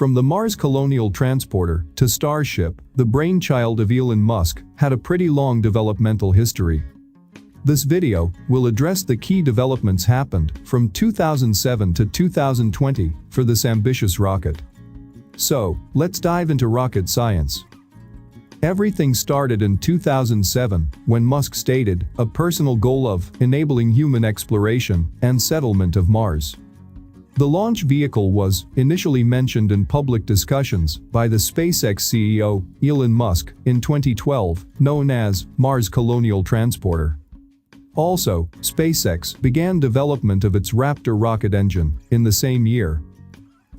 From the Mars Colonial Transporter to Starship, the brainchild of Elon Musk had a pretty long developmental history. This video will address the key developments happened from 2007 to 2020 for this ambitious rocket. So, let's dive into rocket science. Everything started in 2007 when Musk stated a personal goal of enabling human exploration and settlement of Mars. The launch vehicle was initially mentioned in public discussions by the SpaceX CEO, Elon Musk, in 2012, known as Mars Colonial Transporter. Also, SpaceX began development of its Raptor rocket engine in the same year.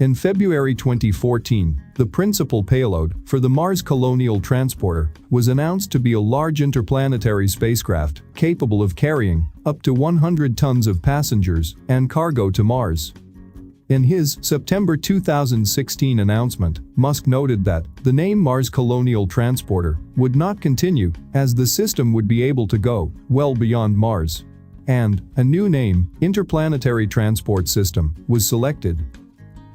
In February 2014, the principal payload for the Mars Colonial Transporter was announced to be a large interplanetary spacecraft capable of carrying up to 100 tons of passengers and cargo to Mars. In his September 2016 announcement, Musk noted that the name Mars Colonial Transporter would not continue as the system would be able to go well beyond Mars. And a new name, Interplanetary Transport System, was selected.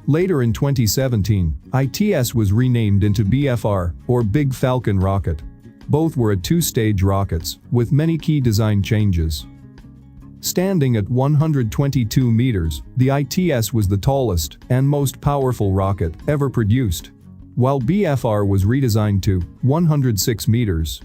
Later in 2017, ITS was renamed into BFR, or Big Falcon rocket. Both were two-stage rockets, with many key design changes. Standing at 122 meters, the ITS was the tallest and most powerful rocket ever produced, while BFR was redesigned to 106 meters.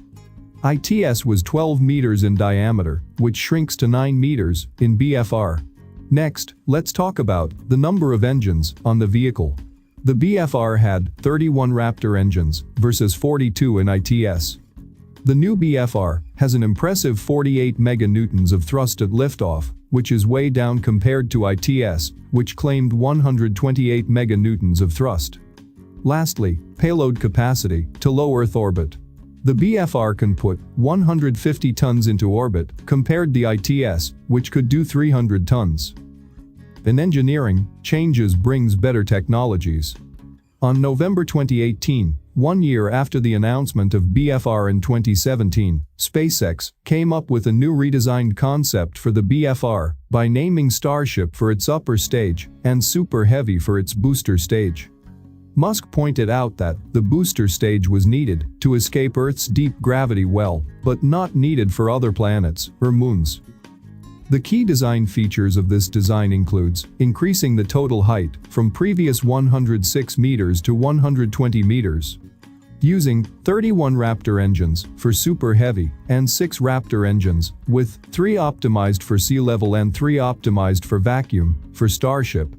ITS was 12 meters in diameter, which shrinks to 9 meters in BFR. Next, let's talk about the number of engines on the vehicle. The BFR had 31 Raptor engines versus 42 in ITS. The new BFR has an impressive 48 meganewtons of thrust at liftoff, which is way down compared to ITS, which claimed 128 meganewtons of thrust. Lastly, payload capacity to low Earth orbit. The BFR can put 150 tons into orbit compared to the ITS, which could do 300 tons. In engineering, changes brings better technologies. On November 2018, 1 year after the announcement of BFR in 2017, SpaceX came up with a new redesigned concept for the BFR by naming Starship for its upper stage and Super Heavy for its booster stage. Musk pointed out that the booster stage was needed to escape Earth's deep gravity well, but not needed for other planets or moons. The key design features of this design includes increasing the total height from previous 106 meters to 120 meters. Using 31 Raptor engines for Super Heavy and 6 Raptor engines, with 3 optimized for sea level and 3 optimized for vacuum, for Starship.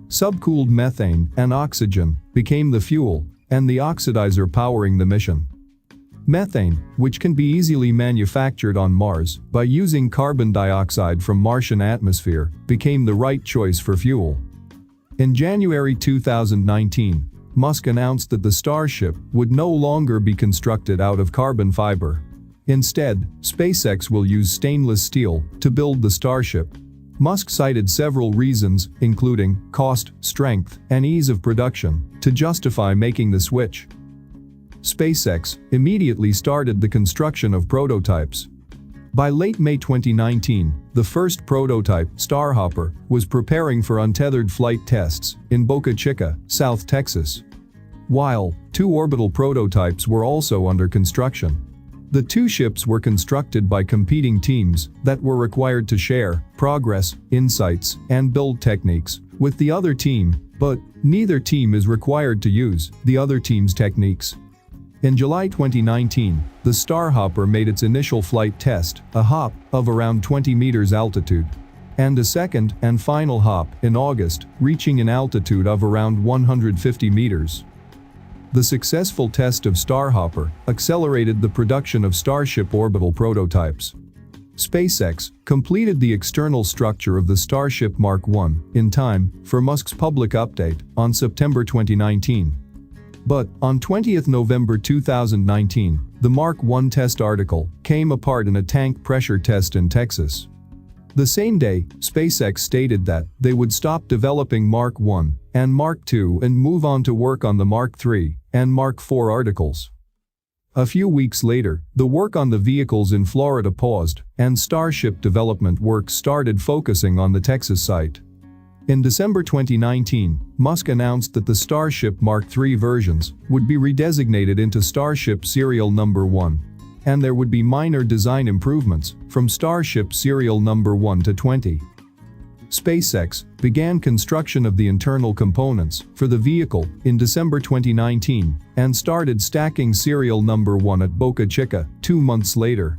Subcooled methane and oxygen became the fuel and the oxidizer powering the mission. Methane, which can be easily manufactured on Mars by using carbon dioxide from Martian atmosphere, became the right choice for fuel. In January 2019, Musk announced that the Starship would no longer be constructed out of carbon fiber. Instead, SpaceX will use stainless steel to build the Starship. Musk cited several reasons, including cost, strength, and ease of production, to justify making the switch. SpaceX immediately started the construction of prototypes. By late May 2019, the first prototype, Starhopper, was preparing for untethered flight tests in Boca Chica, South Texas. While 2 orbital prototypes were also under construction. The 2 ships were constructed by competing teams that were required to share progress, insights, and build techniques with the other team, but neither team is required to use the other team's techniques. In July 2019, the Starhopper made its initial flight test, a hop of around 20 meters altitude, and a second and final hop in August, reaching an altitude of around 150 meters. The successful test of Starhopper accelerated the production of Starship orbital prototypes. SpaceX completed the external structure of the Starship Mark I in time for Musk's public update on September 2019. But on 20th November 2019, the Mark I test article came apart in a tank pressure test in Texas. The same day, SpaceX stated that they would stop developing Mark I and Mark II and move on to work on the Mark III and Mark IV articles. A few weeks later, the work on the vehicles in Florida paused, and Starship development work started focusing on the Texas site. In December 2019, Musk announced that the Starship Mark III versions would be redesignated into Starship Serial Number 1, and there would be minor design improvements from Starship Serial Number 1 to 20. SpaceX began construction of the internal components for the vehicle in December 2019 and started stacking Serial Number 1 at Boca Chica 2 months later.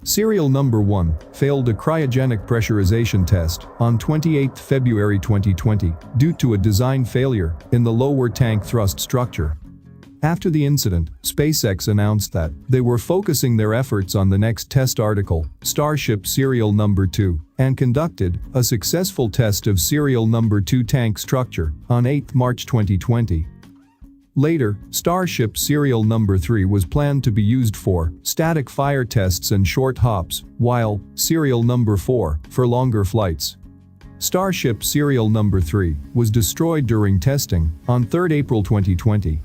Serial Number 1 failed a cryogenic pressurization test on 28 February 2020 due to a design failure in the lower tank thrust structure. After the incident, SpaceX announced that they were focusing their efforts on the next test article, Starship Serial Number 2, and conducted a successful test of Serial Number 2 tank structure on 8 March 2020. Later, Starship Serial Number 3 was planned to be used for static fire tests and short hops, while Serial Number 4 for longer flights. Starship Serial Number 3 was destroyed during testing on 3 April 2020.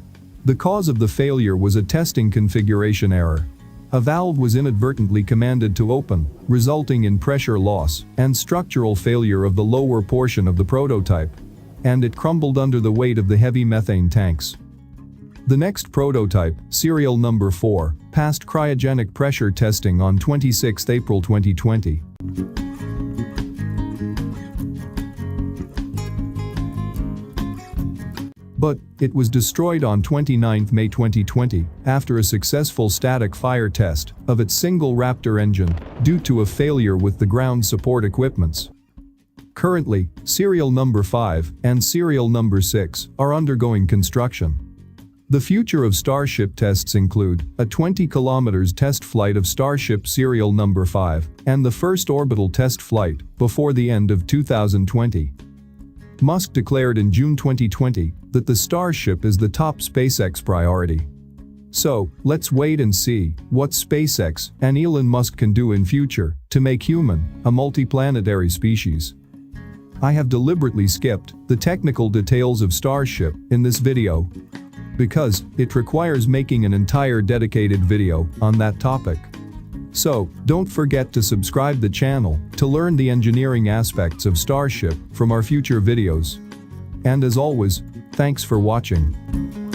The cause of the failure was a testing configuration error. A valve was inadvertently commanded to open, resulting in pressure loss and structural failure of the lower portion of the prototype, and it crumbled under the weight of the heavy methane tanks. The next prototype, Serial Number 4, passed cryogenic pressure testing on 26 April 2020. But it was destroyed on 29 May 2020 after a successful static fire test of its single Raptor engine due to a failure with the ground support equipments. Currently, Serial Number 5 and Serial Number 6 are undergoing construction. The future of Starship tests include a 20 km test flight of Starship Serial Number 5 and the first orbital test flight before the end of 2020. Musk declared in June 2020 that the Starship is the top SpaceX priority. So, let's wait and see what SpaceX and Elon Musk can do in future to make human a multiplanetary species. I have deliberately skipped the technical details of Starship in this video because it requires making an entire dedicated video on that topic. So, don't forget to subscribe the channel to learn the engineering aspects of Starship from our future videos. And as always, thanks for watching.